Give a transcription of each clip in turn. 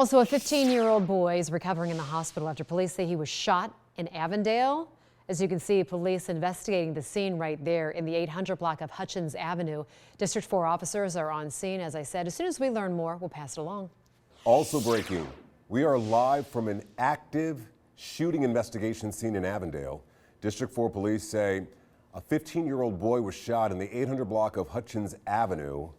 Also, a 15-year-old boy is recovering in the hospital after police say he was shot in Avondale. As you can see, police investigating the scene right there in the 800 block of Hutchins Avenue. District 4 officers are on scene. As I said, as soon as we learn more, we'll pass it along. Also breaking, we are live from an active shooting investigation scene in Avondale. District 4 police say a 15-year-old boy was shot in the 800 block of Hutchins Avenue.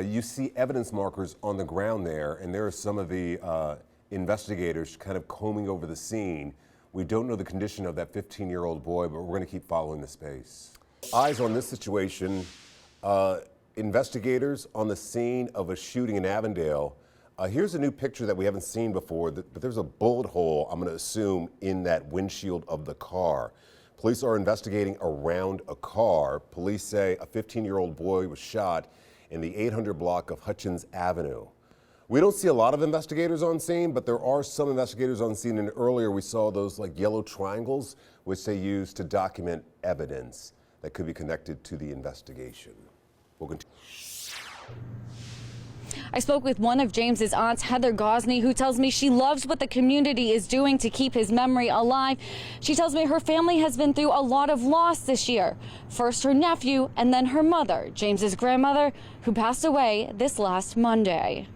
You see evidence markers on the ground there, and there are some of the investigators kind of combing over the scene. We don't know the condition of that 15-year-old boy, but we're going to keep following the space. Eyes on this situation. Investigators on the scene of a shooting in Avondale. Here's a new picture that we haven't seen before, but there's a bullet hole, I'm going to assume, in that windshield of the car. Police are investigating around a car. Police say a 15-year-old boy was shot in the 800 block of Hutchins Avenue. We don't see a lot of investigators on scene, but there are some investigators on scene, and earlier we saw those like yellow triangles, which they use to document evidence that could be connected to the investigation. We'll continue. I spoke with one of James's aunts, Heather Gosney, who tells me she loves what the community is doing to keep his memory alive. She tells me her family has been through a lot of loss this year. First her nephew and then her mother, James's grandmother, who passed away this last Monday.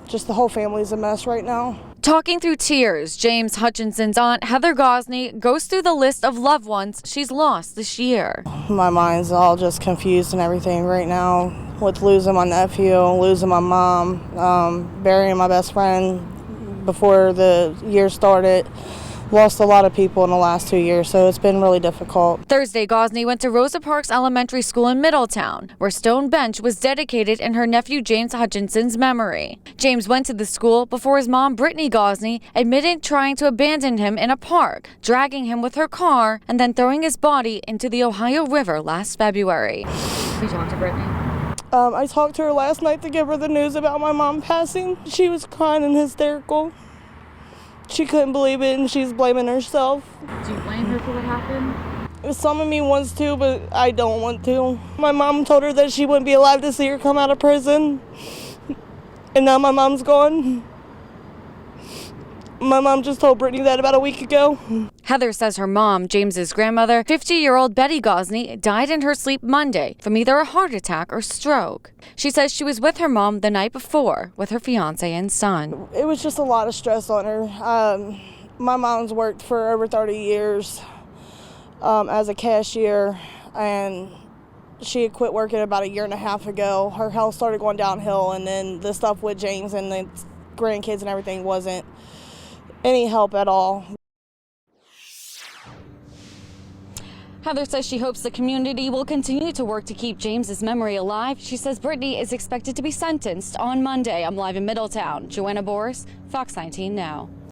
Just the whole family's a mess right now. Talking through tears, James Hutchinson's aunt, Heather Gosney, goes through the list of loved ones she's lost this year. My mind's all just confused and everything right now with losing my nephew, losing my mom, burying my best friend before the year started. Lost a lot of people in the last 2 years, so it's been really difficult. Thursday, Gosney went to Rosa Parks Elementary School in Middletown, where Stone Bench was dedicated in her nephew James Hutchinson's memory. James went to the school before his mom, Brittany Gosney, admitted trying to abandon him in a park, dragging him with her car, and then throwing his body into the Ohio River last February. You talked to Brittany? I talked to her last night to give her the news about my mom passing. She was crying and hysterical. She couldn't believe it, and she's blaming herself. Do you blame her for what happened? Some of me wants to, but I don't want to. My mom told her that she wouldn't be alive to see her come out of prison, and now my mom's gone. My mom just told Brittany that about a week ago. Heather says her mom, James's grandmother, 50-year-old Betty Gosney, died in her sleep Monday from either a heart attack or stroke. She says she was with her mom the night before with her fiance and son. It was just a lot of stress on her. My mom's worked for over 30 years as a cashier, and she had quit working about a year and a half ago. Her health started going downhill, and then the stuff with James and the grandkids and everything wasn't any help at all. Heather says she hopes the community will continue to work to keep James's memory alive. She says Brittany is expected to be sentenced on Monday. I'm live in Middletown. Joanna Boris, Fox 19 Now.